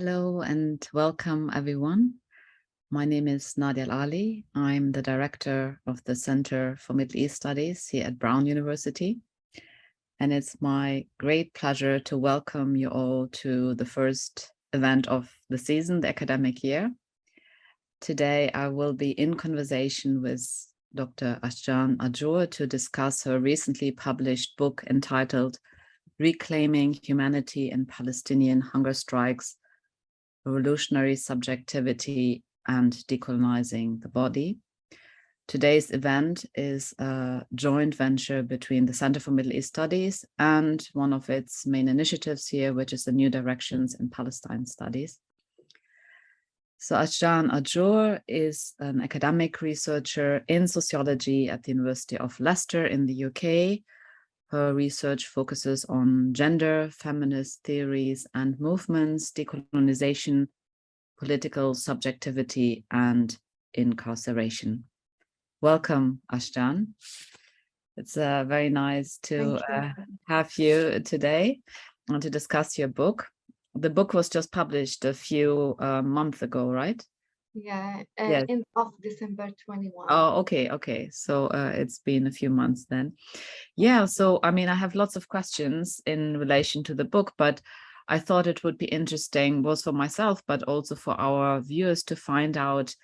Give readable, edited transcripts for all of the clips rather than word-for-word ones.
Hello and welcome, everyone. My name is Nadia Ali. I'm the director of the Center for Middle East Studies here at Brown University. And it's my great pleasure to welcome you all to the first event of the season, the academic year. Today, I will be in conversation with Dr. Ashjan Ajour to discuss her recently published book entitled Reclaiming Humanity in Palestinian Hunger Strikes, Revolutionary Subjectivity and Decolonizing the Body. Today's event is a joint venture between the Center for Middle East Studies and one of its main initiatives here, which is the New Directions in Palestine Studies. So Ashjan Ajour is an academic researcher in sociology at the University of Leicester in the UK. Her research focuses on gender, feminist theories and movements, decolonization, political subjectivity, and incarceration. Welcome, Ashjan. It's very nice to have you today and to discuss your book. The book was just published a few months ago, right? Yeah, yes. End of December 21. Oh, okay. So it's been a few months then. Yeah, so I mean, I have lots of questions in relation to the book, but I thought it would be interesting both for myself, but also for our viewers to find out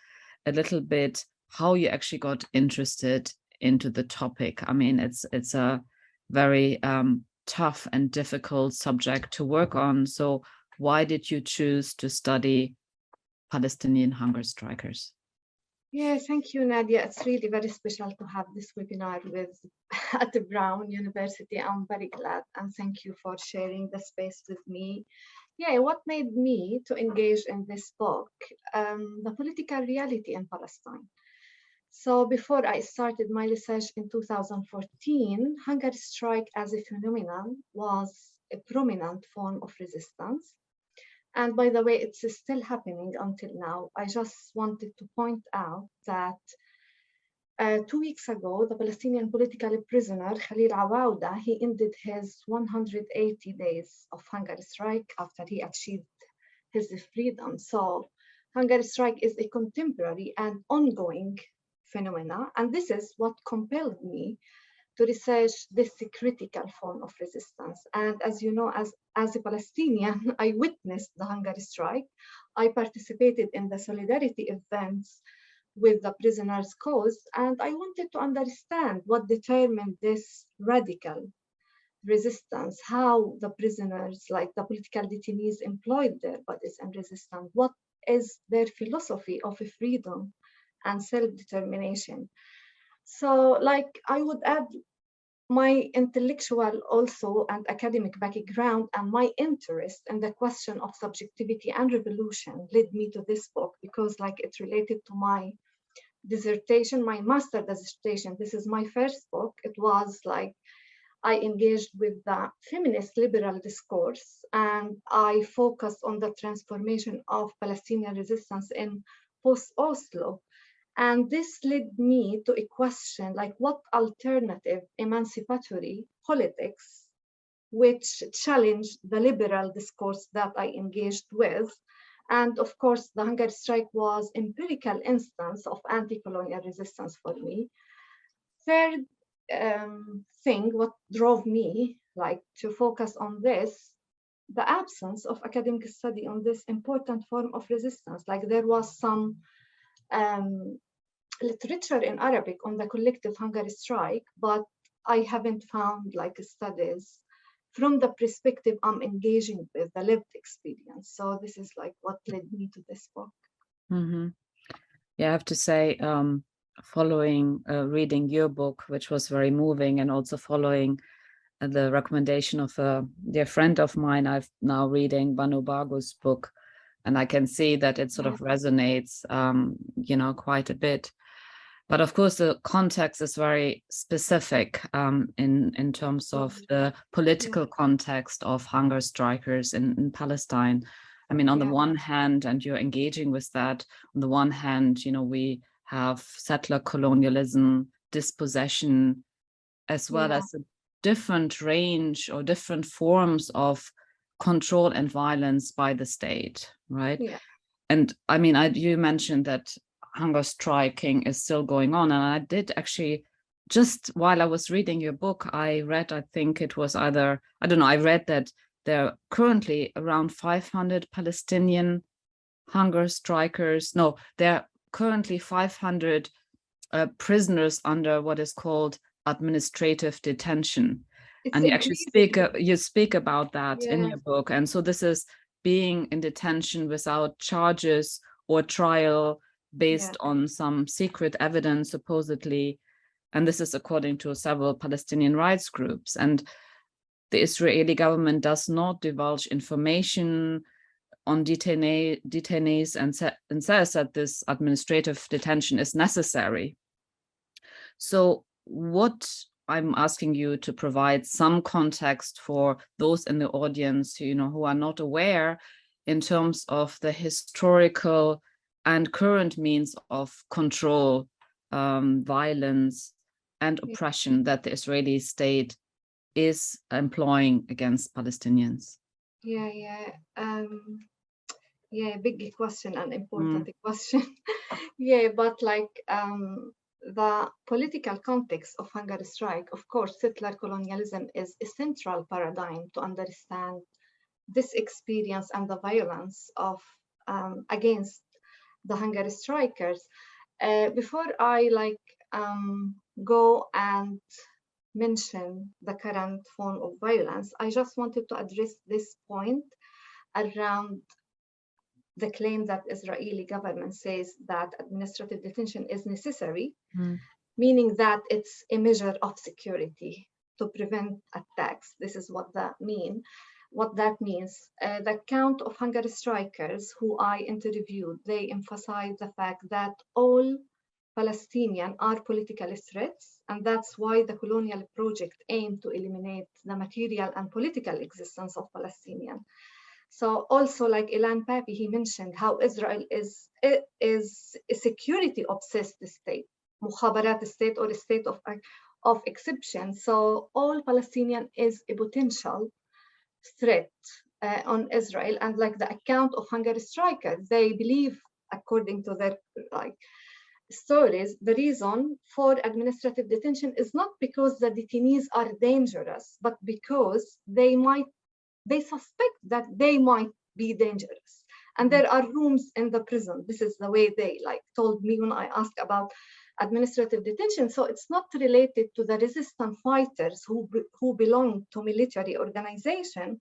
a little bit how you actually got interested into the topic. I mean, it's a very tough and difficult subject to work on. So why did you choose to study Palestinian hunger strikers? Yeah, thank you, Nadia. It's really very special to have this webinar with at the Brown University. I'm very glad, and thank you for sharing the space with me. Yeah, what made me to engage in this book? The political reality in Palestine. So before I started my research in 2014, hunger strike as a phenomenon was a prominent form of resistance. And by the way, it's still happening until now. I just wanted to point out that 2 weeks ago, the Palestinian political prisoner, Khalil Awauda, he ended his 180 days of hunger strike after he achieved his freedom. So hunger strike is a contemporary and ongoing phenomena. And this is what compelled me to research this critical form of resistance. And as you know, as a Palestinian, I witnessed the hunger strike. I participated in the solidarity events with the prisoners' cause, and I wanted to understand what determined this radical resistance, how the prisoners, like the political detainees, employed their bodies in resistance, what is their philosophy of freedom and self-determination. So, like, I would add my intellectual also and academic background and my interest in the question of subjectivity and revolution led me to this book because like it related to my dissertation, my master dissertation. This is my first book. It was like I engaged with the feminist liberal discourse and I focused on the transformation of Palestinian resistance in post-Oslo. And this led me to a question like what alternative emancipatory politics which challenged the liberal discourse that I engaged with. And of course, the hunger strike was empirical instance of anti-colonial resistance for me. Third thing, what drove me like to focus on this, the absence of academic study on this important form of resistance. Like there was some literature in Arabic on the collective hunger strike, but I haven't found like studies from the perspective I'm engaging with, the lived experience. So this is like what led me to this book. Mm-hmm. Yeah, I have to say, following reading your book, which was very moving, and also following the recommendation of a dear friend of mine, I've now reading Banu Bagu's book, and I can see that it sort of resonates, quite a bit. But of course, the context is very specific in terms of the political context of hunger strikers in Palestine. I mean, on the one hand, and you're engaging with that, on the one hand, we have settler-colonialism, dispossession, as well as a different range or different forms of control and violence by the state, right? Yeah. And I mean, you mentioned that hunger striking is still going on, and I did actually, just while I was reading your book, I read, I think it was either, I don't know, I read that there are currently around 500 Palestinian hunger strikers. No, there are currently 500 prisoners under what is called administrative detention. It's And you actually speak about that in your book. And so this is being in detention without charges or trial based on some secret evidence, supposedly. And this is according to several Palestinian rights groups. And the Israeli government does not divulge information on detainees and says that this administrative detention is necessary. So what I'm asking you to provide some context for those in the audience, who are not aware in terms of the historical and current means of control, violence, and oppression that the Israeli state is employing against Palestinians. Big question and important question. But like the political context of hunger strike, of course, settler-colonialism is a central paradigm to understand this experience and the violence of against the hunger strikers. Before I go and mention the current form of violence, I just wanted to address this point around the claim that Israeli government says that administrative detention is necessary, meaning that it's a measure of security to prevent attacks. This is what that means. The count of hunger strikers who I interviewed, they emphasize the fact that all Palestinians are political threats, and that's why the colonial project aimed to eliminate the material and political existence of Palestinians. So also, like Ilan Papi, he mentioned how Israel is a security-obsessed state, mukhabarat state, or a state of exception. So all Palestinian is a potential threat on Israel. And like the account of hunger strikers, they believe, according to their stories, the reason for administrative detention is not because the detainees are dangerous, but because they suspect that they might be dangerous. And there are rooms in the prison. This is the way they told me when I asked about administrative detention. So it's not related to the resistance fighters who belong to military organization,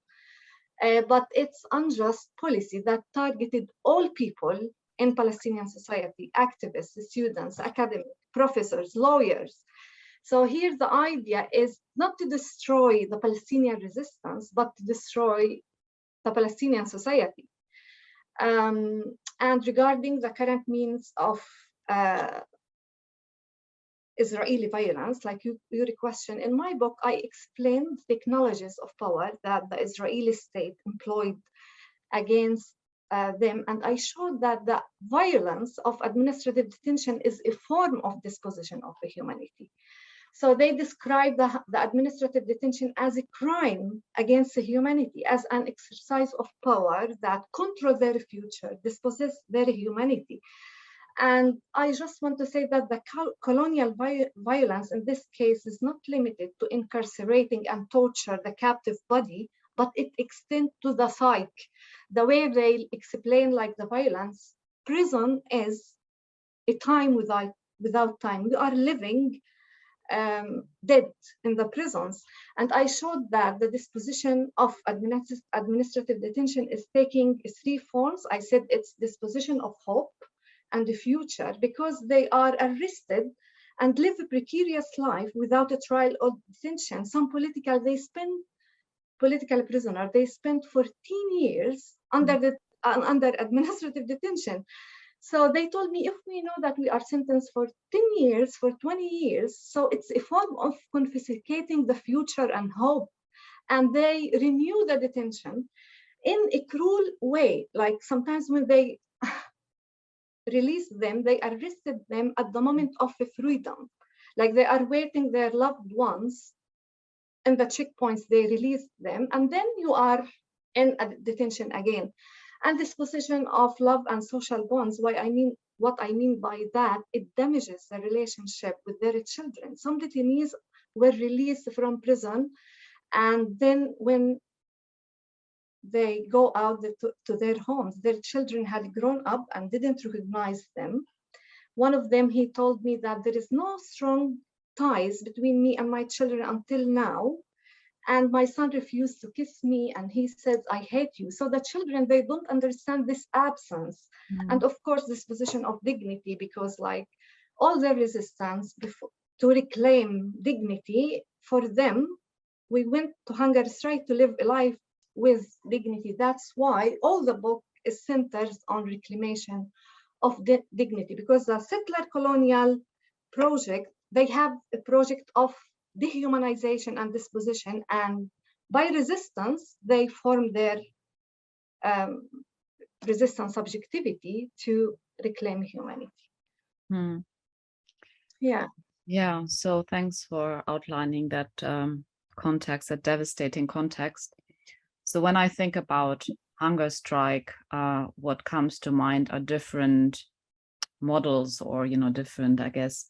but it's unjust policy that targeted all people in Palestinian society, activists, students, academics, professors, lawyers. So here the idea is not to destroy the Palestinian resistance, but to destroy the Palestinian society. And regarding the current means of Israeli violence, like your question, in my book, I explained technologies of power that the Israeli state employed against them. And I showed that the violence of administrative detention is a form of disposition of the humanity. So they describe the administrative detention as a crime against the humanity, as an exercise of power that controls their future, dispossess their humanity. And I just want to say that the colonial violence in this case is not limited to incarcerating and torture the captive body, but it extends to the psyche. The way they explain the violence, prison is a time without time. We are living dead in the prisons. And I showed that the disposition of administrative detention is taking 3 forms. I said it's disposition of hope and the future, because they are arrested and live a precarious life without a trial or detention. Some political prisoners, they spent 14 years under administrative detention. So they told me, if we know that we are sentenced for 10 years, for 20 years, so it's a form of confiscating the future and hope. And they renew the detention in a cruel way. Like sometimes when they release them, they arrested them at the moment of freedom. Like they are waiting their loved ones in the checkpoints, they release them. And then you are in detention again. And this position of love and social bonds, what I mean by that, it damages the relationship with their children. Some detainees were released from prison, and then when they go out to their homes, their children had grown up and didn't recognize them. One of them, he told me that there is no strong ties between me and my children until now. And my son refused to kiss me, and he said, I hate you. So the children, they don't understand this absence. And of course, this position of dignity, because like all their resistance to reclaim dignity, for them, we went to hunger strike to live a life with dignity. That's why all the book is centered on reclamation of dignity, because the settler-colonial project, they have a project of dehumanization and disposition, and by resistance, they form their resistance subjectivity to reclaim humanity. Yeah, so thanks for outlining that context, that devastating context. So when I think about hunger strike, what comes to mind are different models, or different, I guess,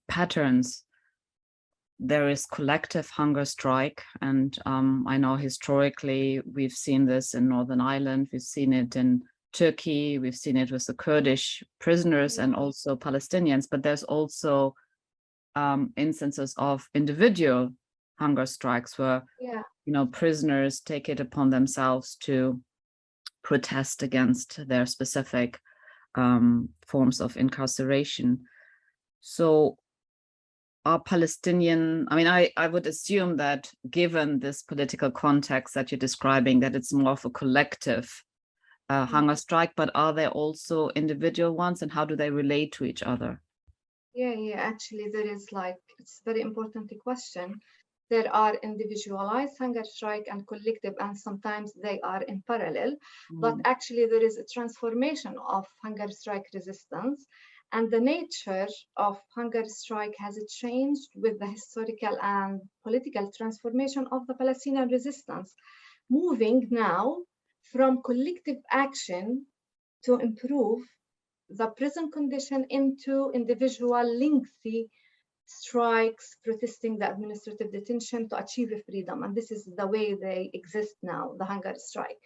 patterns. There is collective hunger strike, and I know historically we've seen this in Northern Ireland, we've seen it in Turkey, we've seen it with the Kurdish prisoners and also Palestinians, but there's also instances of individual hunger strikes where prisoners take it upon themselves to protest against their specific forms of incarceration. So are Palestinian, I would assume that given this political context that you're describing, that it's more of a collective hunger strike, but are there also individual ones, and how do they relate to each other? Yeah, actually there is it's a very important question. There are individualized hunger strike and collective, and sometimes they are in parallel, but actually there is a transformation of hunger strike resistance, and the nature of hunger strike has changed with the historical and political transformation of the Palestinian resistance, moving now from collective action to improve the prison condition into individual lengthy strikes protesting the administrative detention to achieve freedom. And this is the way they exist now, the hunger strike.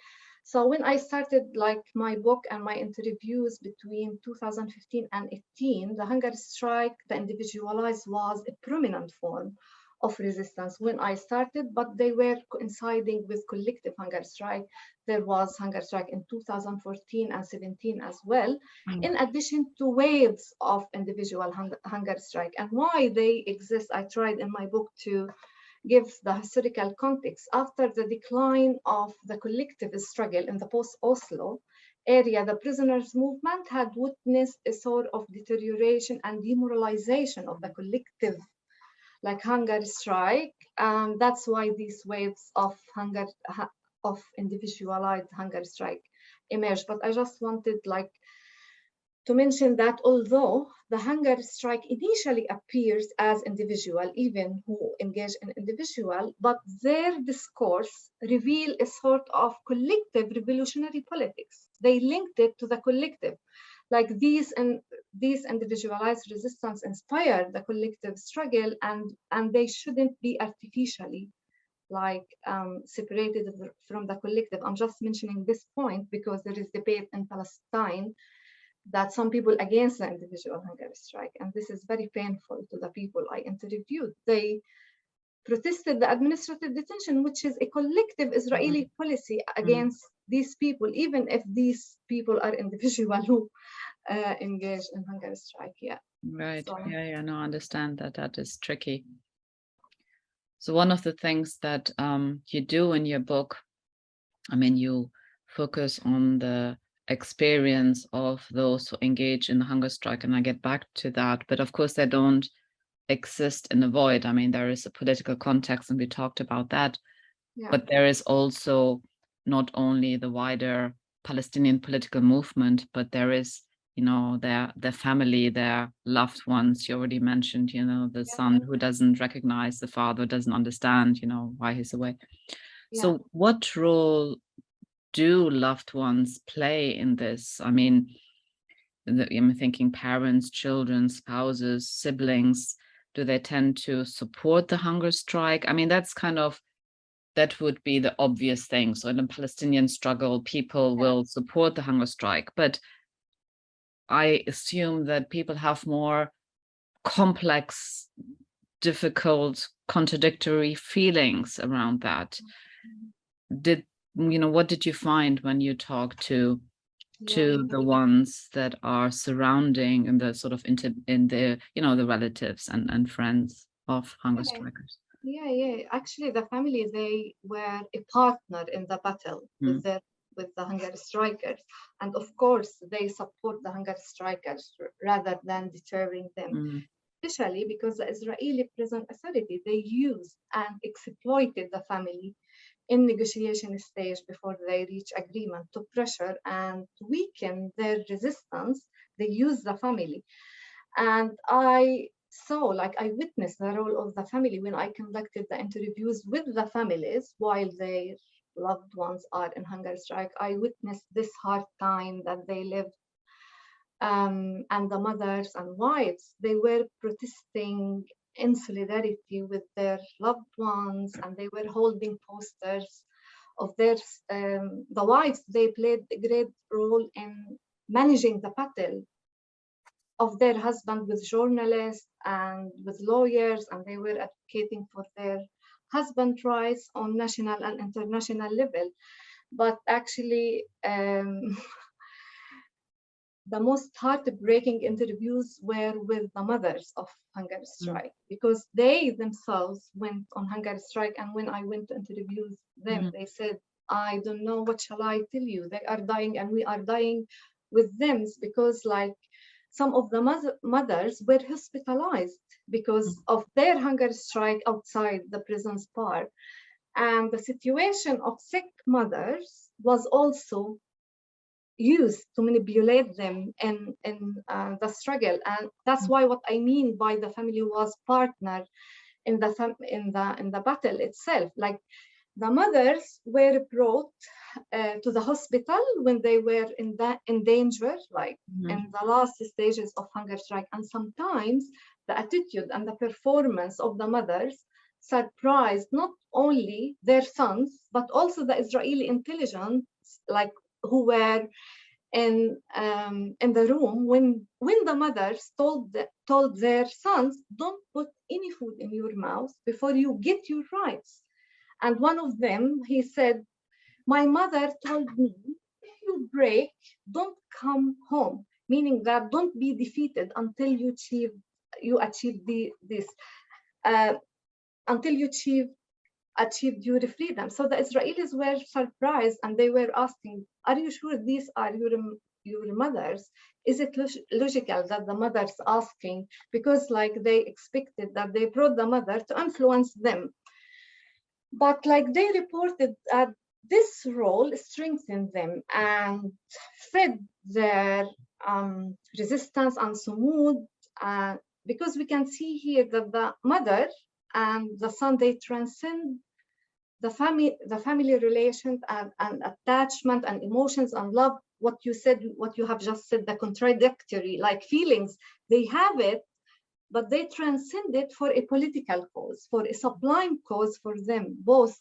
So when I started my book and my interviews between 2015 and 18, the hunger strike, the individualized, was a prominent form of resistance when I started, but they were coinciding with collective hunger strike. There was hunger strike in 2014 and 17 as well, in addition to waves of individual hunger strike. And why they exist, I tried in my book to give the historical context. After the decline of the collective struggle in the post-Oslo area, the prisoners' movement had witnessed a sort of deterioration and demoralization of the collective hunger strike, and that's why these waves of individualized hunger strike emerged. But I just wanted to mention that although the hunger strike initially appears as individual, even who engage in individual, but their discourse reveal a sort of collective revolutionary politics. They linked it to the collective. These individualized resistance inspired the collective struggle, and they shouldn't be artificially separated from the collective. I'm just mentioning this point because there is debate in Palestine that some people against the individual hunger strike, and this is very painful to the people I interviewed. They protested the administrative detention, which is a collective Israeli policy against these people, even if these people are individual who engage in hunger strike. Right. So, no, I understand that is tricky. So one of the things that you do in your book, you focus on the experience of those who engage in the hunger strike, and I get back to that, but of course they don't exist in the void. There is a political context, and we talked about that, but there is also not only the wider Palestinian political movement, but there is their family, their loved ones. You already mentioned the son who doesn't recognize the father, doesn't understand why he's away. So what role do loved ones play in this? I mean, I'm thinking parents, children, spouses, siblings. Do they tend to support the hunger strike? I mean, that would be the obvious thing. So in the Palestinian struggle, people will support the hunger strike. But I assume that people have more complex, difficult, contradictory feelings around that. What did you find when you talked to the ones that are surrounding and the sort of the relatives and friends of hunger strikers? Actually, the family, they were a partner in the battle with the hunger strikers, and of course they support the hunger strikers rather than deterring them, especially because the Israeli prison authority, they used and exploited the family in negotiation stage before they reach agreement to pressure and weaken their resistance. They use the family, and I witnessed the role of the family when I conducted the interviews with the families while their loved ones are in hunger strike. I witnessed this hard time that they lived, and the mothers and wives, they were protesting in solidarity with their loved ones, and they were holding posters of their, the wives, they played a great role in managing the battle of their husband with journalists and with lawyers, and they were advocating for their husband rights on national and international level. But actually, the most heartbreaking interviews were with the mothers of hunger strike, because they themselves went on hunger strike. And when I went to interview them, they said, I don't know, what shall I tell you? They are dying and we are dying with them, because like some of the mothers were hospitalized because of their hunger strike outside the prison's park. And the situation of sick mothers was also used to manipulate them in the struggle. And that's why what I mean by the family was partner in the battle itself. Like the mothers were brought to the hospital when they were in danger, like in the last stages of hunger strike. And sometimes the attitude and the performance of the mothers surprised not only their sons, but also the Israeli intelligence, like who were in the room when the mothers told their sons, don't put any food in your mouth before you get your rights. And one of them, he said, my mother told me, if you break, don't come home, meaning that don't be defeated until you achieve this, until you achieved your freedom. So the Israelis were surprised, and they were asking, are you sure these are your mothers? Is it logical that the mother's asking? Because like they expected that they brought the mother to influence them. But like they reported that this role strengthened them and fed their resistance and sumud, because we can see here that the mother and the son, they transcend the family relations and attachment and emotions and love. What you have just said, the contradictory like feelings, they have it, but they transcend it for a political cause, for a sublime cause for them both.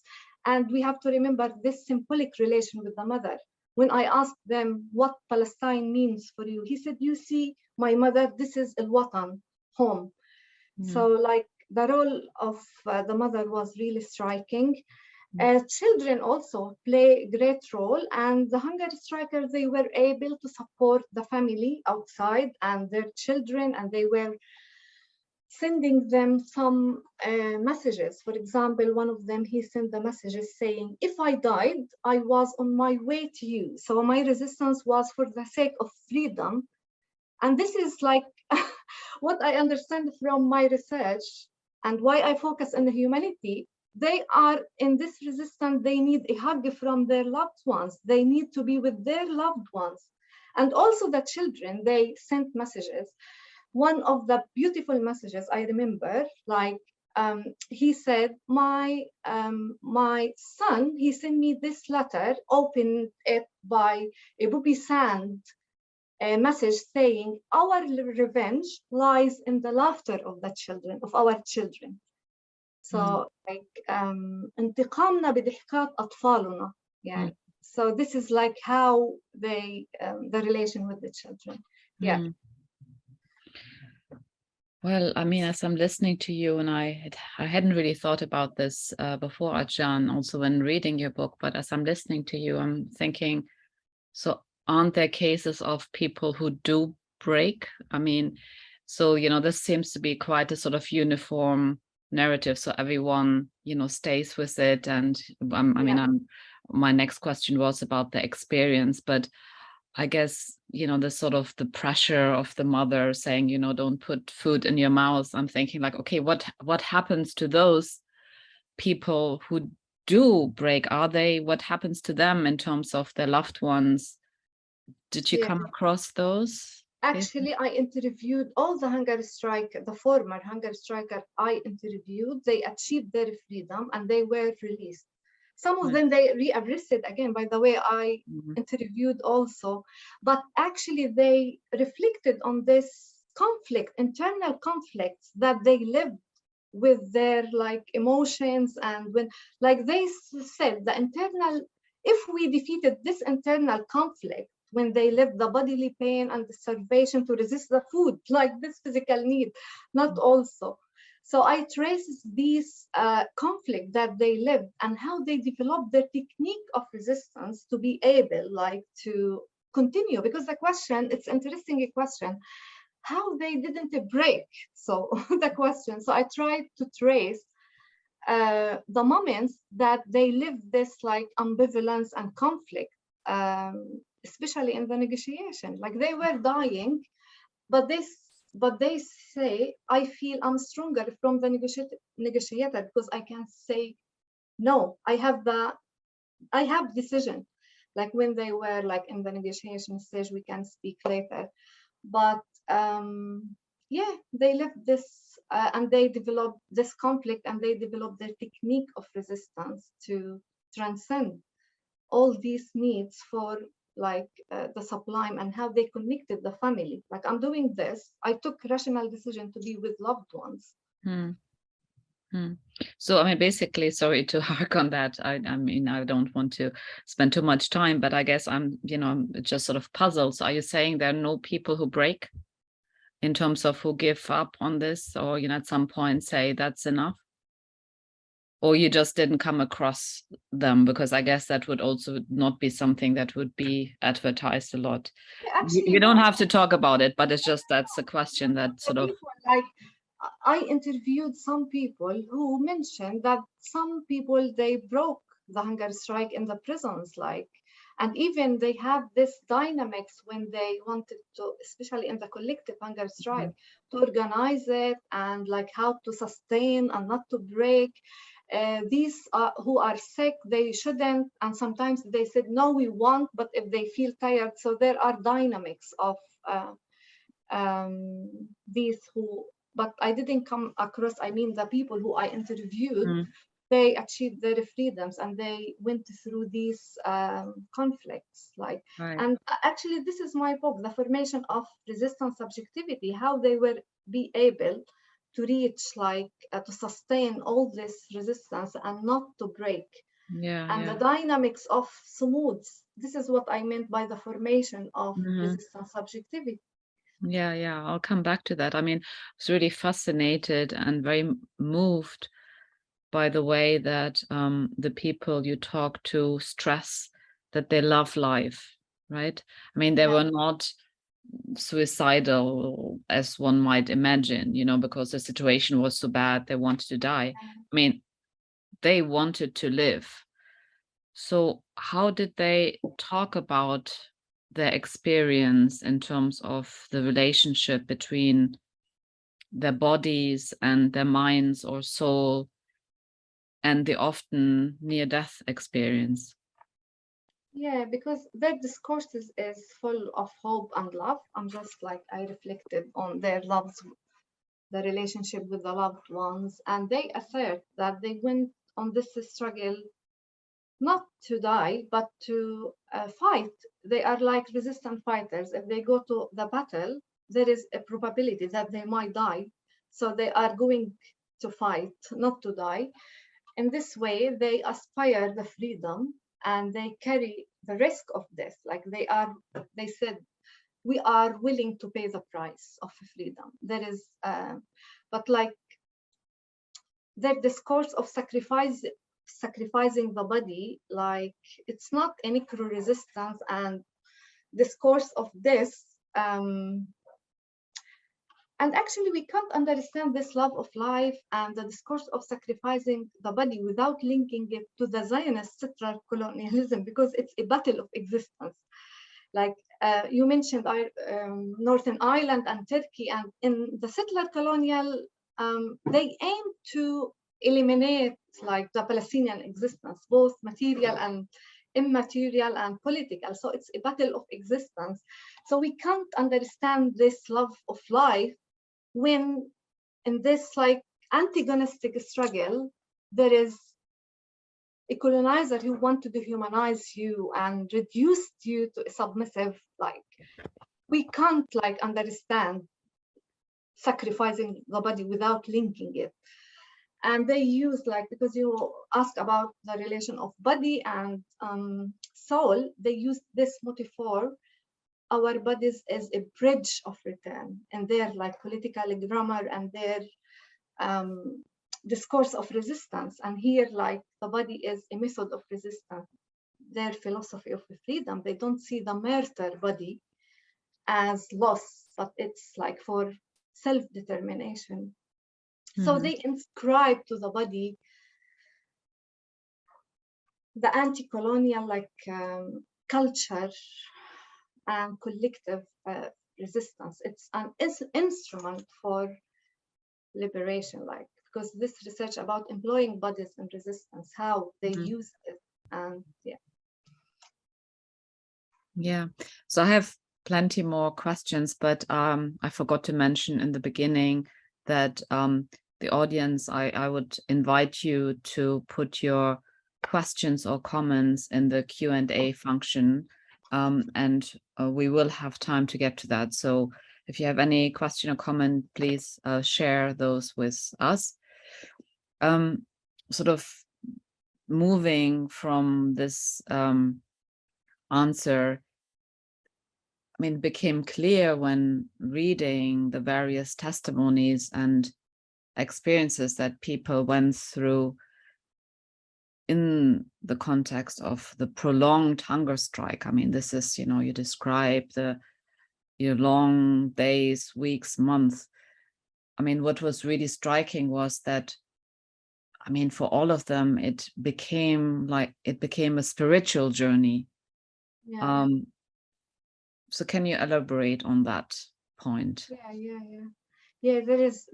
And we have to remember this symbolic relation with the mother. When I asked them what Palestine means for you, he said, you see, my mother, this is al-Watan, home. So like the role of the mother was really striking. Children also play a great role, and the hunger strikers, they were able to support the family outside and their children, and they were sending them some messages. For example, one of them, he sent the messages saying, if I died, I was on my way to you. So my resistance was for the sake of freedom. And this is like what I understand from my research and why I focus on the humanity. They are in this resistance, they need a hug from their loved ones. They need to be with their loved ones. And also the children, they sent messages. One of the beautiful messages I remember, like he said, my son, he sent me this letter, opened it by a Bobby Sand a message saying, our revenge lies in the laughter of the children, of our children. So like انتقامنا بضحكات أطفالنا. Yeah. So this is like how they the relation with the children. Yeah. Well, I mean, as I'm listening to you, and I hadn't really thought about this before, Ashjan, also when reading your book, but as I'm listening to you, I'm thinking, so aren't there cases of people who do break? I mean, so, you know, this seems to be quite a sort of uniform narrative. So everyone, you know, stays with it. And I mean, my next question was about the experience, but I guess, you know, the sort of the pressure of the mother saying, you know, don't put food in your mouth. I'm thinking like, okay, what happens to those people who do break? What happens to them in terms of their loved ones? Did you come across those? Actually, I interviewed all the hunger striker, the former hunger striker I interviewed. They achieved their freedom and they were released. Some of them they re-arrested again. By the way, I interviewed also, but actually they reflected on this conflict, internal conflicts that they lived with their like emotions, and when like they said the internal, if we defeated this internal conflict, when they lived the bodily pain and the starvation to resist the food, like this physical need, not also. So I trace these conflict that they lived and how they developed their technique of resistance to be able like to continue. Because the question, it's interesting question, how they didn't break. So the question, so I tried to trace the moments that they lived this like ambivalence and conflict, especially in the negotiation. Like they were dying, but they say, I feel I'm stronger from the negotiator because I can say no. I have decision. Like when they were like in the negotiation stage, we can speak later. But yeah, they lived this and they developed this conflict and they developed their technique of resistance to transcend all these needs for like the sublime, and how they connected the family. Like I'm doing this, I took rational decision to be with loved ones. So I mean, basically, sorry to hark on that. I mean, I don't want to spend too much time, but I guess I'm just sort of puzzled. So are you saying there are no people who break in terms of who give up on this, or at some point say that's enough? Or you just didn't come across them? Because I guess that would also not be something that would be advertised a lot. Actually, you don't have to talk about it, but it's just that's a question that sort of like I interviewed some people who mentioned that some people they broke the hunger strike in the prisons, like, and even they have this dynamics when they wanted to, especially in the collective hunger strike, to organize it and like how to sustain and not to break. These who are sick, they shouldn't, and sometimes they said no, we want, but if they feel tired, so there are dynamics of these who, but I didn't come across, I mean the people who I interviewed, they achieved their freedoms and they went through these conflicts, like, and actually this is my book, The Formation of Resistance Subjectivity, how they were be able to reach, like to sustain all this resistance and not to break. The dynamics of sumuds, this is what I meant by the formation of resistance subjectivity. Yeah, I'll come back to that. I mean, I was really fascinated and very moved by the way that the people you talk to stress that they love life, right? I mean, they were not suicidal as one might imagine, because the situation was so bad, they wanted to die. I mean, they wanted to live. So how did they talk about their experience in terms of the relationship between their bodies and their minds or soul and the often near-death experience? Yeah, because their discourses is full of hope and love. I'm just like, I reflected on their loves the relationship with the loved ones, and they assert that they went on this struggle not to die, but to fight. They are like resistant fighters. If they go to the battle, there is a probability that they might die. So they are going to fight, not to die. In this way, they aspire the freedom and they carry the risk of this. Like they said, we are willing to pay the price of freedom. There is, but like their discourse of sacrificing the body, like it's not an equal resistance, and discourse of this, and actually we can't understand this love of life and the discourse of sacrificing the body without linking it to the Zionist settler-colonialism, because it's a battle of existence. Like you mentioned Northern Ireland and Turkey, and in the settler-colonial, they aim to eliminate like the Palestinian existence, both material and immaterial and political. So it's a battle of existence. So we can't understand this love of life when in this like antagonistic struggle, there is a colonizer who want to dehumanize you and reduce you to a submissive, like we can't like understand sacrificing the body without linking it. And they use like, because you ask about the relation of body and soul, they use this metaphor, our bodies as a bridge of return, and their like political grammar and their discourse of resistance. And here, like the body is a method of resistance. Their philosophy of freedom, they don't see the martyr body as loss, but it's like for self-determination. So they inscribe to the body the anti-colonial like culture and collective resistance. It's an instrument for liberation, like, because this research about employing bodies in resistance, how they use it, and yeah. So I have plenty more questions, but I forgot to mention in the beginning that the audience, I would invite you to put your questions or comments in the Q&A function, and we will have time to get to that. So if you have any question or comment, please share those with us. Sort of moving from this answer, I mean, it became clear when reading the various testimonies and experiences that people went through in the context of the prolonged hunger strike. I mean, this is, you know, you describe your long days, weeks, months. I mean, what was really striking was that, I mean, for all of them, it became a spiritual journey. yeah. So can you elaborate on that point? Yeah, there is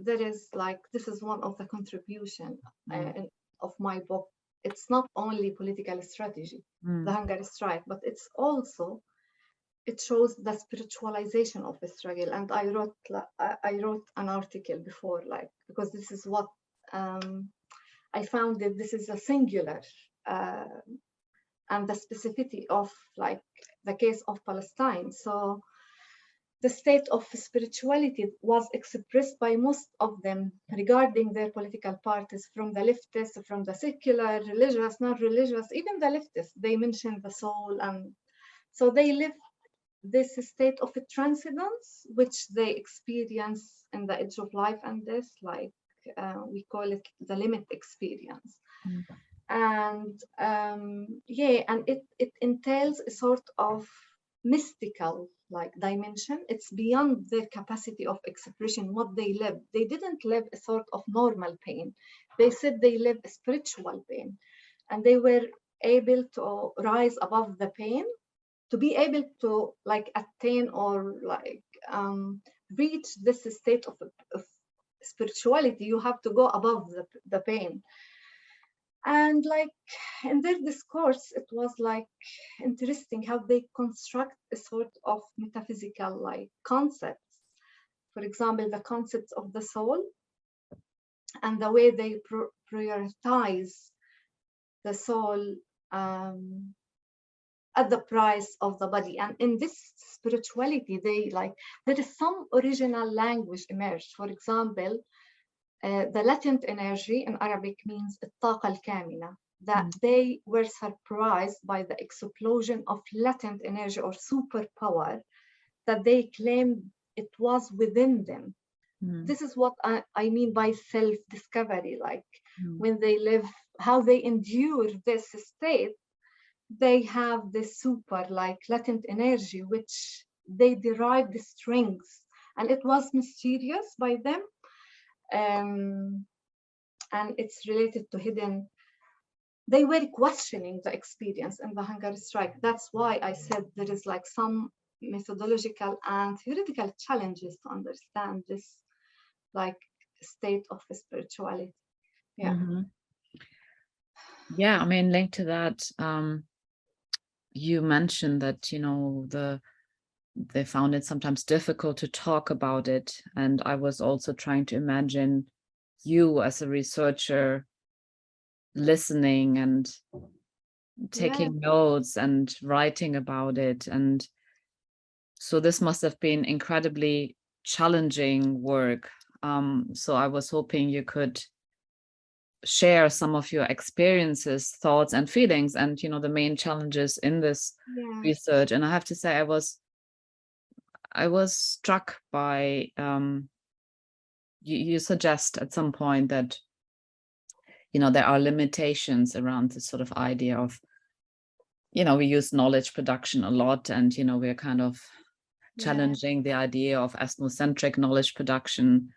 like, this is one of the contribution of my book. It's not only political strategy, the hunger strike, but it's also, it shows the spiritualization of the struggle. And I wrote an article before, like, because this is what I found, that this is a singular and the specificity of like the case of Palestine. So the state of spirituality was expressed by most of them regarding their political parties, from the leftists, from the secular, religious, non-religious, even the leftists, they mentioned the soul. And so they live this state of a transcendence, which they experience in the edge of life and death, like we call it the limit experience. And and it entails a sort of mystical like dimension. It's beyond their capacity of expression, what they live. They didn't live a sort of normal pain. They said they live a spiritual pain, and they were able to rise above the pain, to be able to like attain or like reach this state of spirituality. You have to go above the pain. And like in their discourse, it was like interesting how they construct a sort of metaphysical like concepts For example, the concepts of the soul and the way they prioritize the soul at the price of the body. And in this spirituality, there is some original language emerged. For example, the latent energy in Arabic means الطاقة الكامنة, that they were surprised by the explosion of latent energy or superpower that they claimed it was within them. This is what I mean by self-discovery, like when they live, how they endure this state, they have this super like latent energy, which they derive the strengths, and it was mysterious by them. And it's related to hidden. They were questioning the experience in the hunger strike. That's why I said there is like some methodological and theoretical challenges to understand this like state of spirituality. Yeah. Yeah, I mean, linked to that, you mentioned that, you know, they found it sometimes difficult to talk about it. And I was also trying to imagine you as a researcher listening and taking notes and writing about it. And so this must have been incredibly challenging work. So I was hoping you could share some of your experiences, thoughts, and feelings, and, you know, the main challenges in this research. And I have to say, I was struck by you suggest at some point that, you know, there are limitations around this sort of idea of, you know, we use knowledge production a lot, and, you know, we're kind of challenging the idea of ethnocentric knowledge production,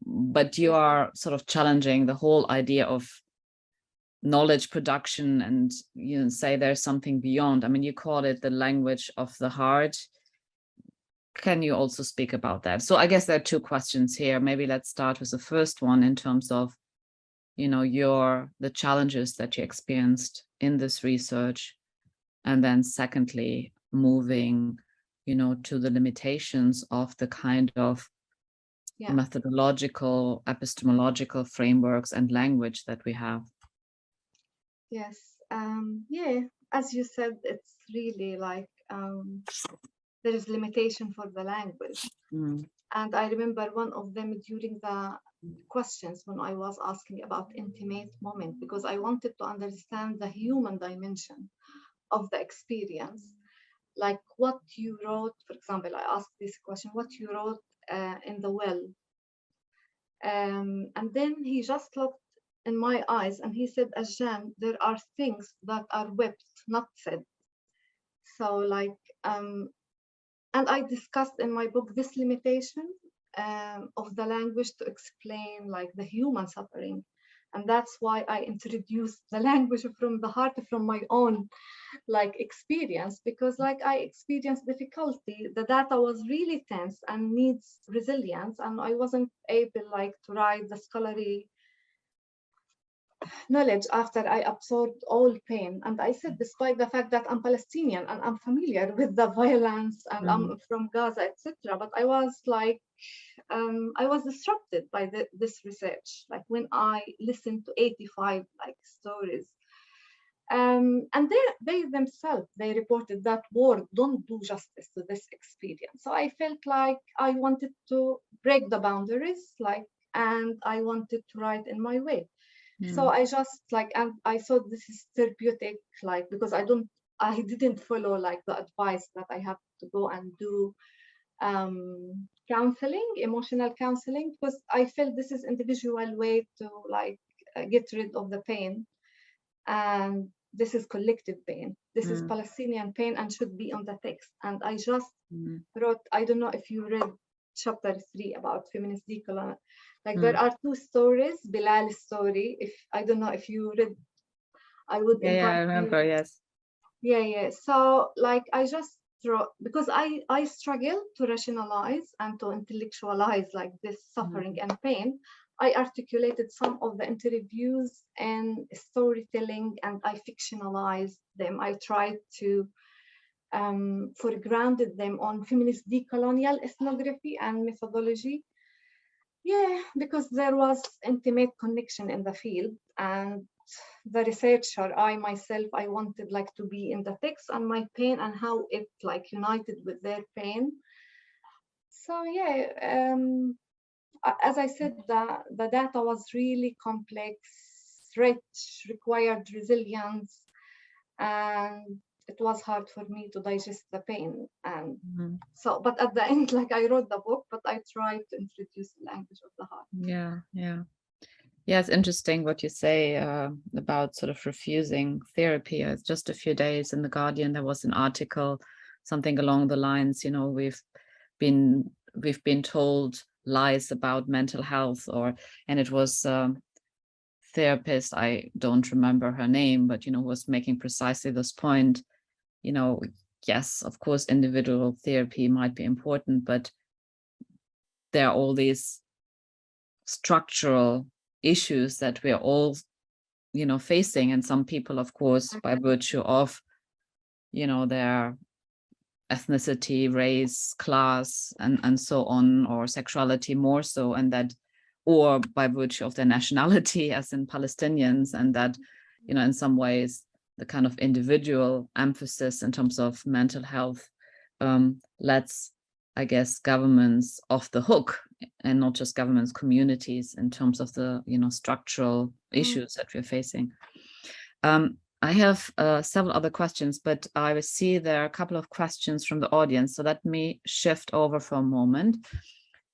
but you are sort of challenging the whole idea of knowledge production, and you know, say there's something beyond. I mean, you call it the language of the heart. Can you also speak about that? So I guess there are two questions here. Maybe let's start with the first one in terms of, you know, the challenges that you experienced in this research, and then secondly, moving, you know, to the limitations of the kind of methodological, epistemological frameworks and language that we have. Yes. As you said, it's really like there is limitation for the language. And I remember one of them during the questions when I was asking about intimate moment, because I wanted to understand the human dimension of the experience. Like what you wrote, for example, I asked this question, what you wrote in the well. And then he just looked in my eyes and he said, Ashjan, there are things that are wept, not said. So like, and I discussed in my book this limitation of the language to explain like the human suffering. And that's why I introduced the language from the heart, from my own like experience, because like I experienced difficulty. The data was really tense and needs resilience, and I wasn't able like to write the scholarly knowledge after I absorbed all pain. And I said, despite the fact that I'm Palestinian and I'm familiar with the violence and I'm from Gaza, etc., but I was like, I was disrupted by this research. Like when I listened to 85 like stories, and they themselves, they reported that word don't do justice to this experience. So I felt like I wanted to break the boundaries, like, and I wanted to write in my way. So I just like, and I thought this is therapeutic, like, because I didn't follow like the advice that I have to go and do counseling, emotional counseling, because I felt this is individual way to like get rid of the pain. And this is collective pain. This is Palestinian pain and should be on the text. And I just wrote, I don't know if you read chapter 3 about feminist decolonial. Like there are two stories, Bilal's story. If I don't know if you read, I would invite I remember, you. yes. Yeah. So like I just wrote, because I struggle to rationalize and to intellectualize like this suffering and pain. I articulated some of the interviews and storytelling, and I fictionalized them. I tried to foregrounded them on feminist decolonial ethnography and methodology. Yeah, because there was intimate connection in the field, and the researcher, I wanted like to be in the text and my pain and how it like united with their pain. So yeah, as I said, the data was really complex, rich, required resilience, and it was hard for me to digest the pain. And so, but at the end, like I wrote the book, but I tried to introduce the language of the heart. Yeah, it's interesting what you say about sort of refusing therapy. It's just a few days in The Guardian, there was an article, something along the lines, you know, we've been told lies about mental health, and it was therapist, I don't remember her name, but, you know, was making precisely this point, you know, yes, of course, individual therapy might be important, but there are all these structural issues that we're all, you know, facing. And some people, of course, by virtue of, you know, their ethnicity, race, class, and so on, or sexuality more so, and that, or by virtue of their nationality, as in Palestinians, and that, you know, in some ways, the kind of individual emphasis in terms of mental health lets, I guess, governments off the hook, and not just governments, communities, in terms of the, you know, structural issues that we're facing. I have several other questions, but I see there are a couple of questions from the audience. So let me shift over for a moment.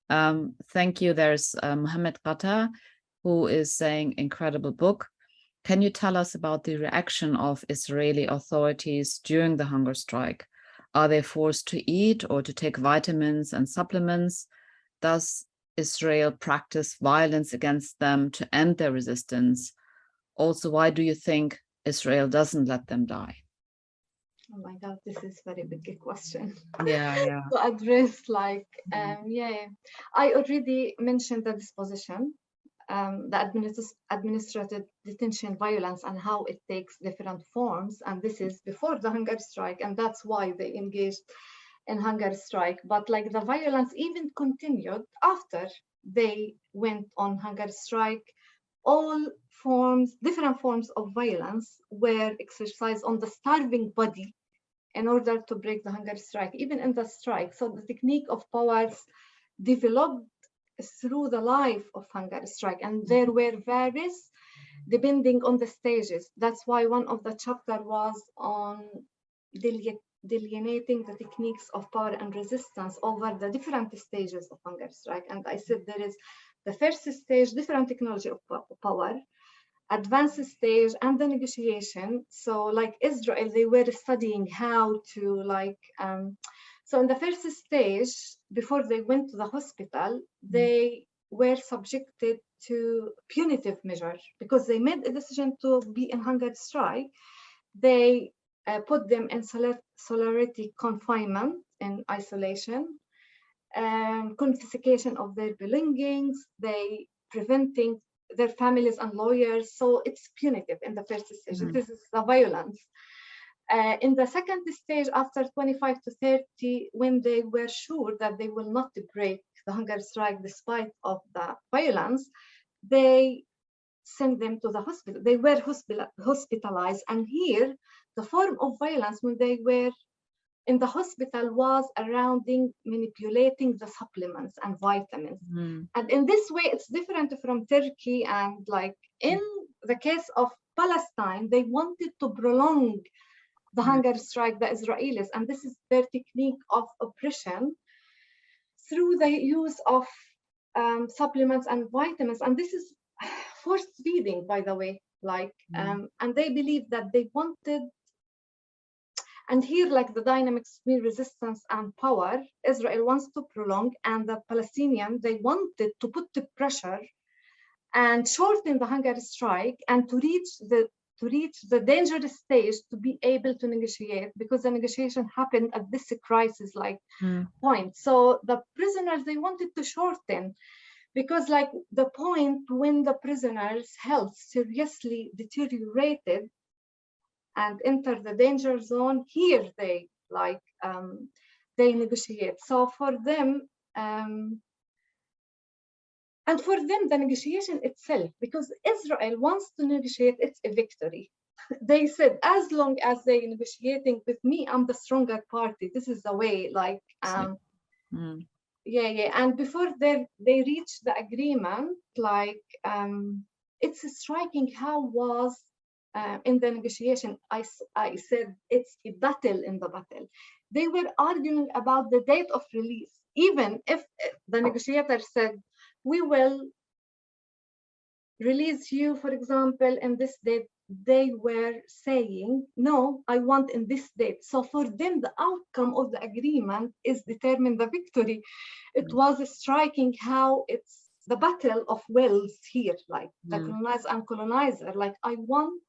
Thank you. There's Mohammed Qatar, who is saying, incredible book. Can you tell us about the reaction of Israeli authorities during the hunger strike? Are they forced to eat or to take vitamins and supplements? Does Israel practice violence against them to end their resistance? Also, why do you think Israel doesn't let them die? Oh my God, this is a very big question. Yeah. To address, like, yeah, I already mentioned the disposition, the administrative detention violence, and how it takes different forms. And this is before the hunger strike, and that's why they engaged in hunger strike. But like the violence even continued after they went on hunger strike. All forms, different forms of violence were exercised on the starving body in order to break the hunger strike, even in the strike. So the technique of powers developed through the life of hunger strike, and there were various depending on the stages. That's why one of the chapter was on delineating the techniques of power and resistance over the different stages of hunger strike. And I said there is the first stage, different technology of power, advanced stage, and the negotiation. So like Israel, they were studying how to like, so in the first stage, before they went to the hospital, they were subjected to punitive measures because they made a decision to be in hunger strike. They put them in solitary confinement and isolation, confiscation of their belongings, they preventing their families and lawyers. So it's punitive in the first stage. This is the violence. In the second stage, after 25 to 30, when they were sure that they will not break the hunger strike despite of the violence, they sent them to the hospital. They were hospitalized. And here, the form of violence when they were in the hospital was around manipulating the supplements and vitamins. And in this way, it's different from Turkey. And like in the case of Palestine, they wanted to prolong the hunger strike, the Israelis. And this is their technique of oppression through the use of supplements and vitamins. And this is forced feeding, by the way, like, and they believe that they wanted. And here, like the dynamics between resistance and power, Israel wants to prolong, and the Palestinians, they wanted to put the pressure and shorten the hunger strike and to reach the dangerous stage to be able to negotiate, because the negotiation happened at this crisis like point. So the prisoners, they wanted to shorten, because like the point when the prisoners' health seriously deteriorated and enter the danger zone, here they like they negotiate. So for them, and for them, the negotiation itself, because Israel wants to negotiate, it's a victory. They said, as long as they're negotiating with me, I'm the stronger party. This is the way, like, yeah. And before they reach the agreement, like, it's striking how was in the negotiation, I said it's a battle in the battle. They were arguing about the date of release. Even if the negotiator said, we will release you, for example, in this date, they were saying, no, I want in this date. So for them, the outcome of the agreement is determined the victory. It was striking how it's the battle of wills here, like the colonizer and colonizer, like I want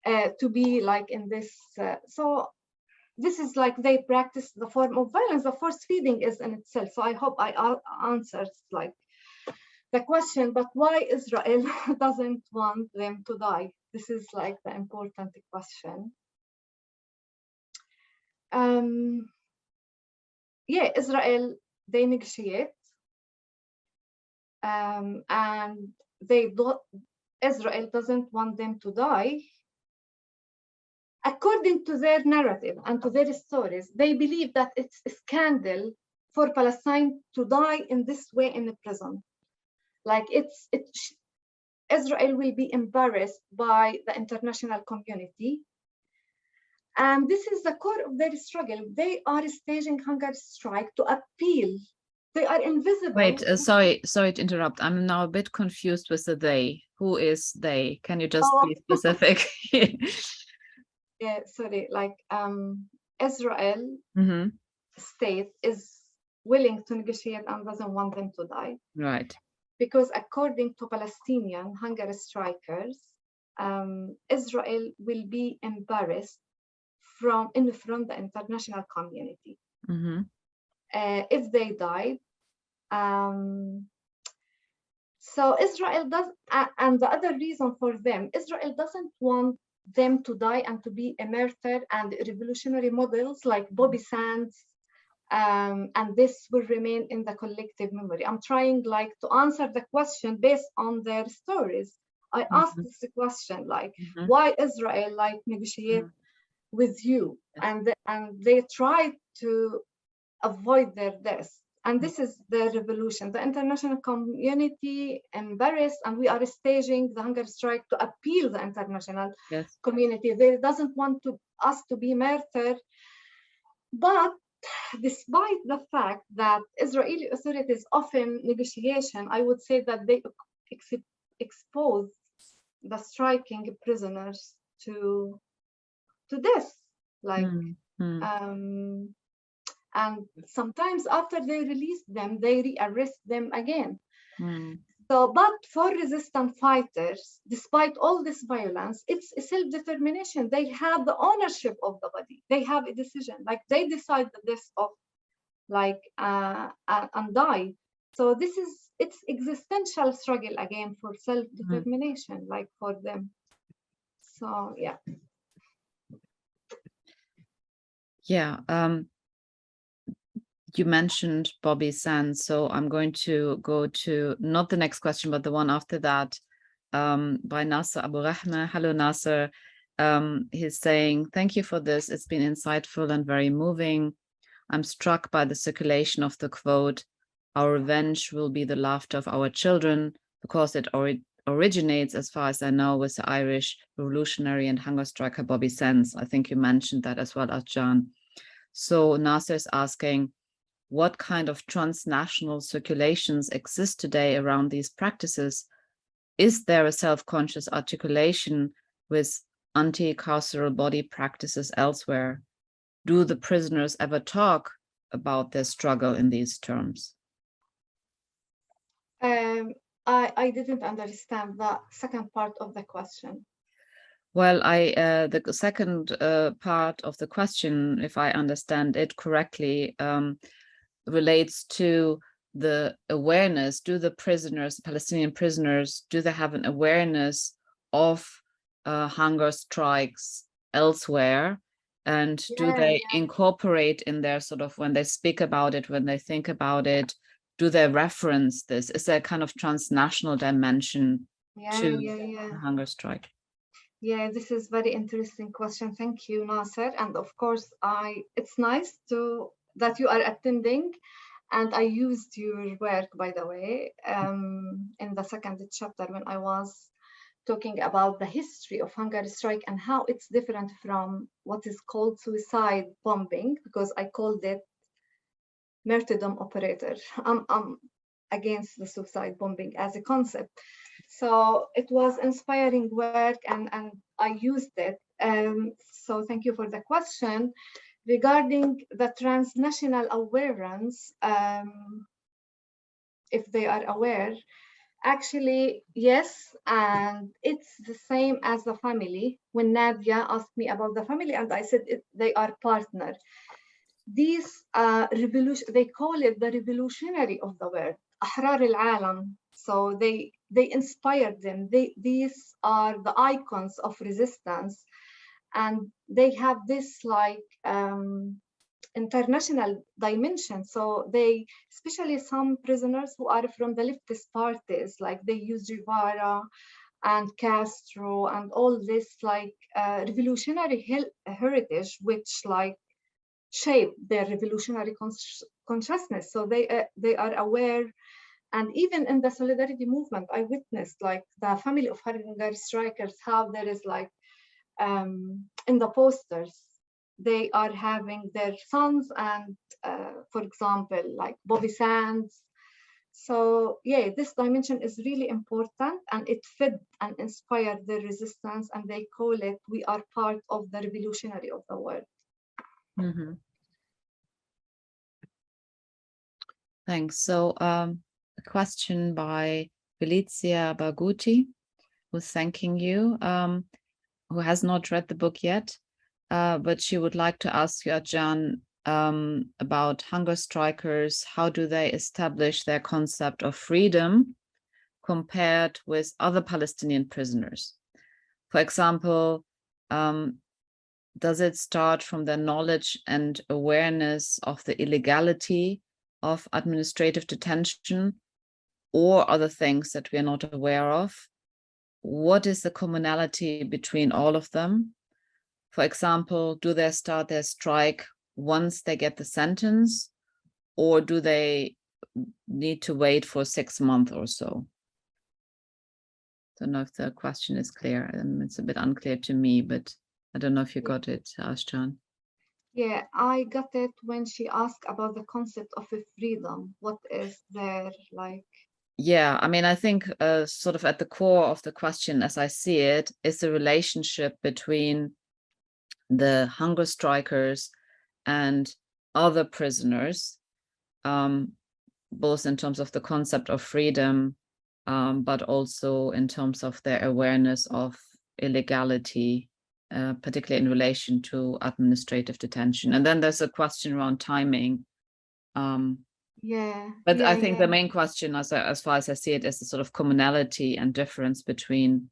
to be like in this. So this is like they practice the form of violence. The force feeding is in itself. So I hope I answered like the question, but why Israel doesn't want them to die? This is like the important question. Yeah, Israel, they negotiate, and Israel doesn't want them to die. According to their narrative and to their stories, they believe that it's a scandal for Palestine to die in this way in the prison. Like Israel will be embarrassed by the international community. And this is the core of their struggle. They are staging hunger strike to appeal. They are invisible. Wait, sorry to interrupt. I'm now a bit confused with the they. Who is they? Can you just be specific? Yeah, sorry, like Israel state is willing to negotiate and doesn't want them to die. Right. Because according to Palestinian hunger strikers, Israel will be embarrassed in front of the international community if they died. So Israel does, and the other reason for them, Israel doesn't want them to die and to be a martyr, and revolutionary models like Bobby Sands, and this will remain in the collective memory. I'm trying like to answer the question based on their stories. I asked this question, like, why Israel like negotiate with you? And they try to avoid their death. And this is the revolution. The international community embarrassed, and we are staging the hunger strike to appeal the international community. They doesn't want us to be martyred. But despite the fact that Israeli authorities often negotiation, I would say that they expose the striking prisoners to death, like, and sometimes after they release them, they rearrest them again. So, but for resistant fighters, despite all this violence, it's a self-determination. They have the ownership of the body. They have a decision, like they decide the death of, like, and die. So this is, it's existential struggle again for self-determination, like for them. So, yeah. Yeah. You mentioned Bobby Sands, so I'm going to go to not the next question, but the one after that, by Nasser Abu Rahma. Hello, Nasser. He's saying, thank you for this. It's been insightful and very moving. I'm struck by the circulation of the quote, our revenge will be the laughter of our children, because it originates, as far as I know, with the Irish revolutionary and hunger striker Bobby Sands. I think you mentioned that as well, Ashjan. So Nasser is asking, what kind of transnational circulations exist today around these practices? Is there a self-conscious articulation with anti-carceral body practices elsewhere? Do the prisoners ever talk about their struggle in these terms? I didn't understand the second part of the question. Well, the second part of the question, if I understand it correctly, relates to the awareness. Do the prisoners, Palestinian prisoners, do they have an awareness of hunger strikes elsewhere? And do they incorporate in their sort of, when they speak about it, when they think about it, do they reference this? Is there a kind of transnational dimension to the hunger strike? Yeah, this is very interesting question. Thank you, Nasser. And of course, it's nice that you are attending. And I used your work, by the way, in the second chapter when I was talking about the history of hunger strike and how it's different from what is called suicide bombing, because I called it martyrdom operator. I'm against the suicide bombing as a concept. So it was inspiring work and I used it. So thank you for the question. Regarding the transnational awareness, if they are aware, actually, yes, and it's the same as the family. When Nadia asked me about the family, and I said they are partner. These revolution, they call it the revolutionary of the world, أحرار العالم. So they inspired them. These are the icons of resistance, and they have this like international dimension. So they, especially some prisoners who are from the leftist parties, like they use Guevara and Castro and all this like revolutionary heritage, which like shape their revolutionary consciousness. So they are aware. And even in the solidarity movement, I witnessed like the family of hunger strikers, how there is like in the posters, they are having their sons and for example, like Bobby Sands. So yeah, this dimension is really important and it fed and inspired the resistance, and they call it, we are part of the revolutionary of the world. Mm-hmm. Thanks. So a question by Felicia Barguti, who's thanking you, who has not read the book yet, but she would like to ask you, Ashjan, about hunger strikers. How do they establish their concept of freedom compared with other Palestinian prisoners? For example, does it start from their knowledge and awareness of the illegality of administrative detention, or other things that we are not aware of? What is the commonality between all of them? For example, do they start their strike once they get the sentence, or do they need to wait for 6 months or so? Don't know if the question is clear. It's a bit unclear to me, but I don't know if you got it, Ashjan. Yeah, I got it when she asked about the concept of a freedom. What is there like? Yeah, I mean, I think sort of at the core of the question, as I see it, is the relationship between the hunger strikers and other prisoners, both in terms of the concept of freedom, but also in terms of their awareness of illegality, particularly in relation to administrative detention. And then there's a question around timing. But I think the main question, as far as I see it, is the sort of commonality and difference between,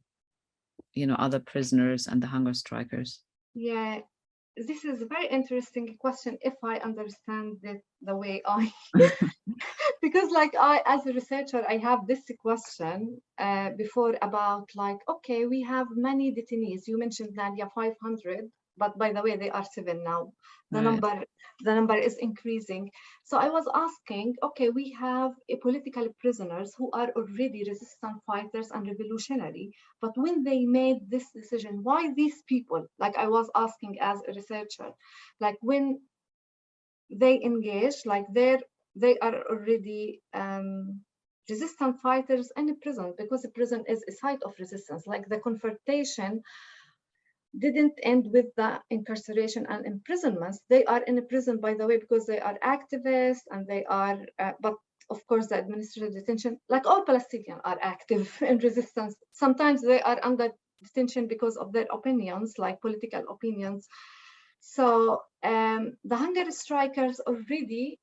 other prisoners and the hunger strikers. Yeah, this is a very interesting question if I understand it the way I, because like I, as a researcher, I have this question before about like, okay, we have many detainees. You mentioned Nadia 500, but by the way, they are 7 now. The number is increasing. So I was asking, okay, we have political prisoners who are already resistant fighters and revolutionary, but when they made this decision, why these people, like I was asking as a researcher, like when they engage, like they are already resistant fighters in a prison, because the prison is a site of resistance. Like the confrontation didn't end with the incarceration and imprisonments. They are in a prison, by the way, because they are activists and they are, but of course, the administrative detention, like all Palestinians are active in resistance. Sometimes they are under detention because of their opinions, like political opinions. So the hunger strikers already,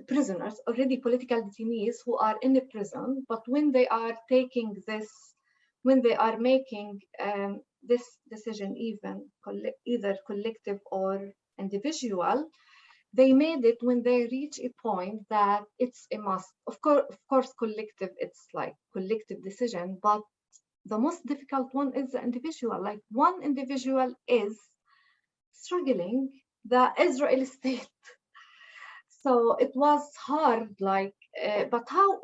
prisoners, already political detainees who are in the prison, but when they are taking this when they are making this decision, either collective or individual, they made it when they reach a point that it's a must. Of course, collective, it's like collective decision, but the most difficult one is the individual. Like one individual is struggling the Israeli state. So it was hard, like, but how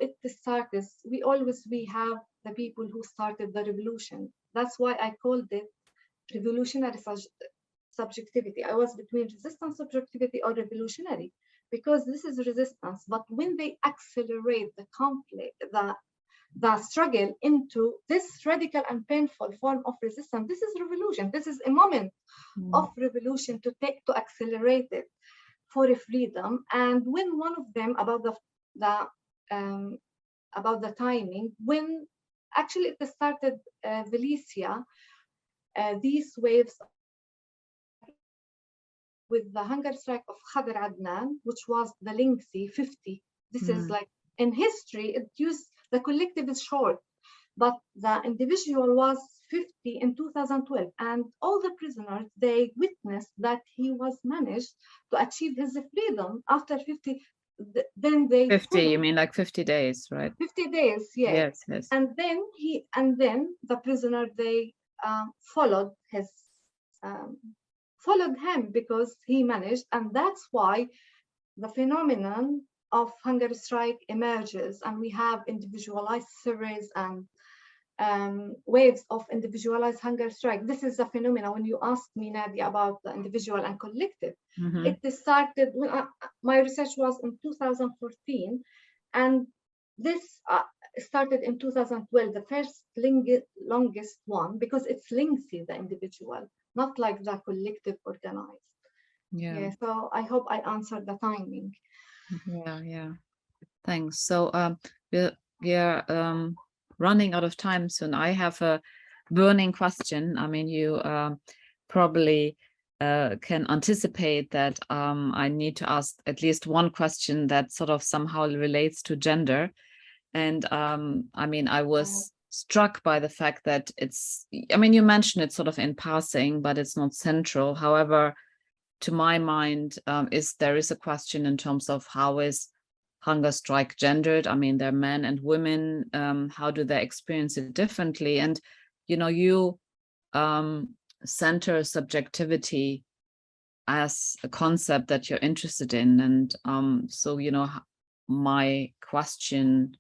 it started, we have the people who started the revolution. That's why I called it revolutionary subjectivity. I was between resistance subjectivity or revolutionary, because this is resistance. But when they accelerate the conflict, the struggle into this radical and painful form of resistance, this is revolution. This is a moment of revolution to accelerate it for a freedom. And when one of them, about the timing, when actually it started Valencia, these waves with the hunger strike of Khadr Adnan, which was the lengthy 50. This is like in history, it used the collective is short, but the individual was 50 in 2012, and all the prisoners, they witnessed that he was managed to achieve his freedom after 50. Then they 50, you mean like 50 days, right? 50 days, yes. Yes. And then the prisoner, they followed him because he managed, and that's why the phenomenon of hunger strike emerges, and we have individualized series and waves of individualized hunger strike. This is a phenomenon. When you asked me, Nadia, about the individual and collective, it started when my research was in 2014, and this started in 2012, the first longest one, because it's lengthy, the individual, not like the collective organized. Yeah, so I hope I answered the timing. Yeah. Thanks. So we're running out of time soon. I have a burning question. I mean, you probably can anticipate that I need to ask at least one question that sort of somehow relates to gender. And I mean, I was struck by the fact that you mentioned it sort of in passing, but it's not central. However, to my mind, there is a question in terms of how is hunger strike gendered? I mean, they're men and women. How do they experience it differently? And, you center subjectivity as a concept that you're interested in. And so, my questions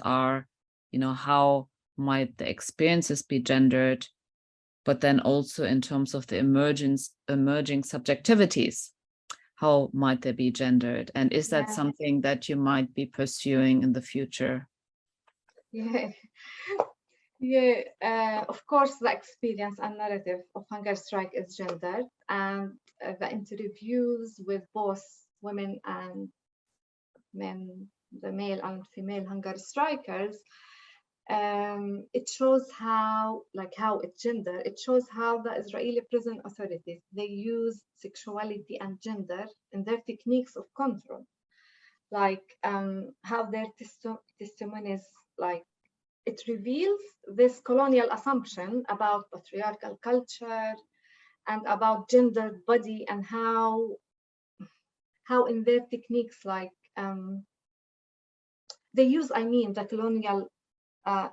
are, how might the experiences be gendered? But then also in terms of the emerging subjectivities, how might they be gendered? And is that something that you might be pursuing in the future? Of course, the experience and narrative of hunger strike is gendered, and the interviews with both women and men, the male and female hunger strikers, it shows how it's gender. It shows how the Israeli prison authorities, they use sexuality and gender in their techniques of control, like how their testimonies, like it reveals this colonial assumption about patriarchal culture and about gendered body, and how in their techniques, like they use, the colonial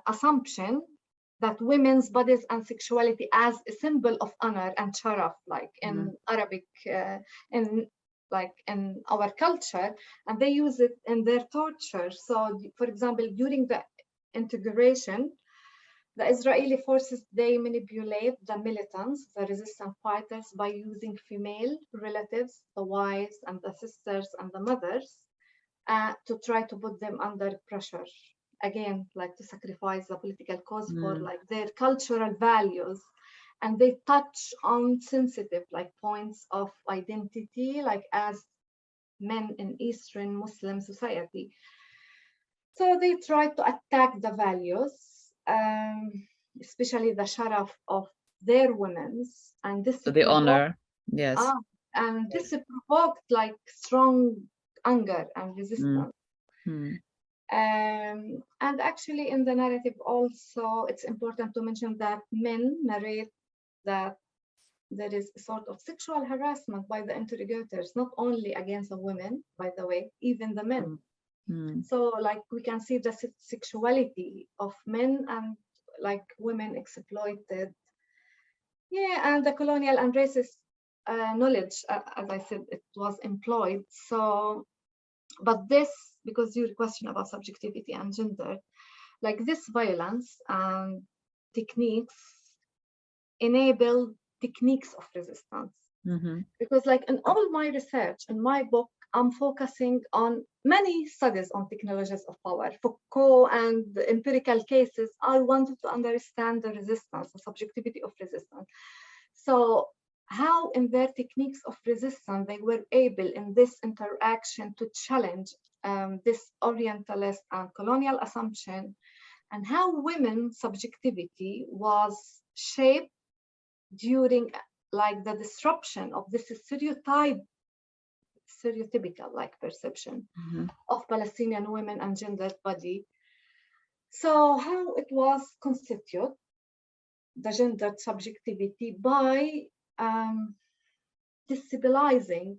assumption that women's bodies and sexuality as a symbol of honor and sharaf, like in Arabic, in our culture, and they use it in their torture. So, for example, during the integration, the Israeli forces, they manipulate the militants, the resistance fighters, by using female relatives, the wives and the sisters and the mothers, to try to put them under pressure. Again, like to sacrifice the political cause for like their cultural values, and they touch on sensitive points of identity, like as men in Eastern Muslim society. So they try to attack the values, especially the sharaf of their women's, and this the honor, yes. And this provoked strong anger and resistance. And actually in the narrative also, it's important to mention that men narrate that there is a sort of sexual harassment by the interrogators, not only against the women, by the way, even the men. So like we can see the sexuality of men and like women exploited. Yeah, and the colonial and racist knowledge, as I said, it was employed. So, but this, because your question about subjectivity and gender, like this violence and techniques enable techniques of resistance. Because like in all my research, in my book, I'm focusing on many studies on technologies of power, Foucault and the empirical cases. I wanted to understand the resistance, the subjectivity of resistance. So how in their techniques of resistance, they were able in this interaction to challenge this Orientalist and colonial assumption, and how women's subjectivity was shaped during like the disruption of this stereotypical like perception of Palestinian women and gendered body. So how it was constitute the gendered subjectivity by destabilizing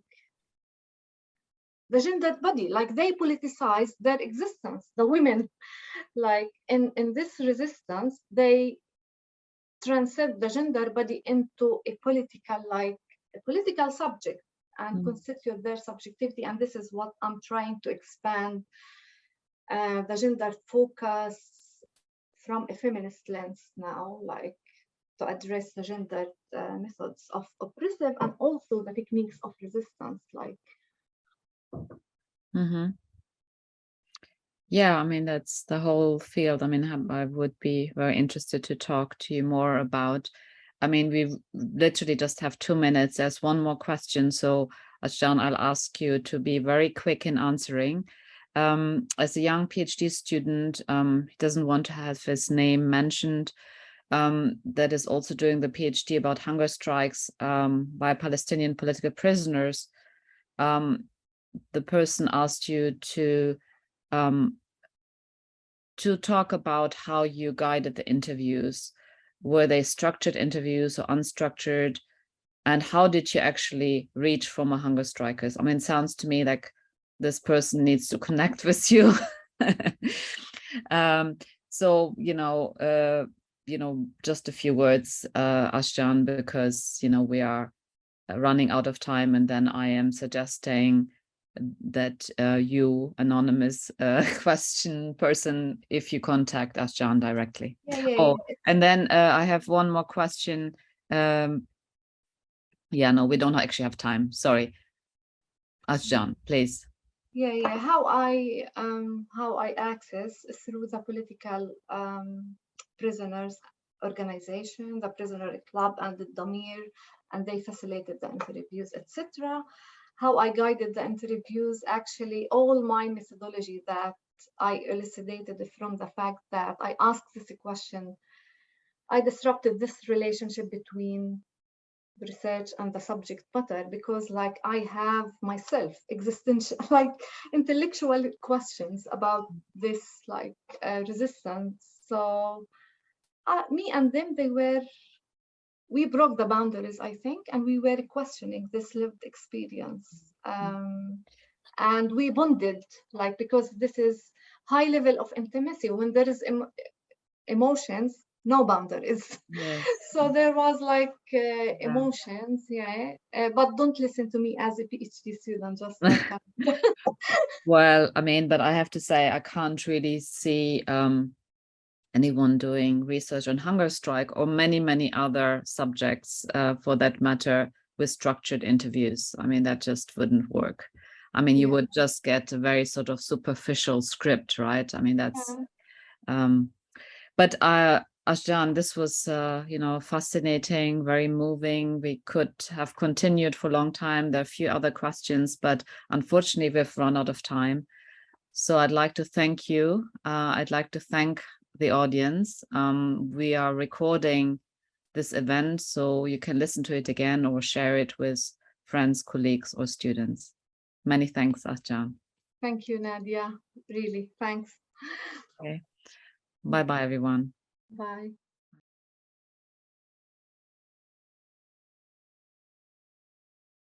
the gendered body, like they politicized their existence. The women, like in this resistance, they transcend the gender body into a political subject and constitute their subjectivity. And this is what I'm trying to expand the gender focus from a feminist lens now, like to address the gender methods of oppressive and also the techniques of resistance, like. Yeah, I mean, that's the whole field. I mean, I would be very interested to talk to you more about. I mean, we literally just have 2 minutes. There's one more question. So, Ashjan, I'll ask you to be very quick in answering. As a young PhD student, he doesn't want to have his name mentioned, that is also doing the PhD about hunger strikes by Palestinian political prisoners. The person asked you to talk about how you guided the interviews. Were they structured interviews or unstructured? And how did you actually reach former hunger strikers? I mean, it sounds to me like this person needs to connect with you. So, just a few words, Ashjan, because, we are running out of time, and then I am suggesting that you, anonymous question person, if you contact Ashjan directly. Yeah. And then I have one more question. No, we don't actually have time. Sorry. Ashjan, please. Yeah. How I access through the political prisoners organization, the prisoner club, and the Damir, and they facilitated the interviews, etc. How I guided the interviews, actually, all my methodology that I elucidated from the fact that I asked this question. I disrupted this relationship between research and the subject matter, because like I have myself existential, like intellectual questions about this resistance. So me and them, we broke the boundaries, I think, and we were questioning this lived experience. And we bonded, because this is high level of intimacy. When there is emotions, no boundaries. Yes. So there was emotions, but don't listen to me as a PhD student, just Well, I mean, but I have to say, I can't really see anyone doing research on hunger strike or many other subjects for that matter with structured interviews. I mean, that just wouldn't work. I mean, you would just get a very sort of superficial script, right? I mean, that's but Ashjan, this was fascinating, very moving. We could have continued for a long time. There are a few other questions, but unfortunately we've run out of time. So I'd like to thank you. I'd like to thank the audience. We are recording this event, so you can listen to it again or share it with friends, colleagues, or students. Many thanks, Ashjan. Thank you, Nadia. Really, thanks. Okay. Bye-bye, everyone. Bye.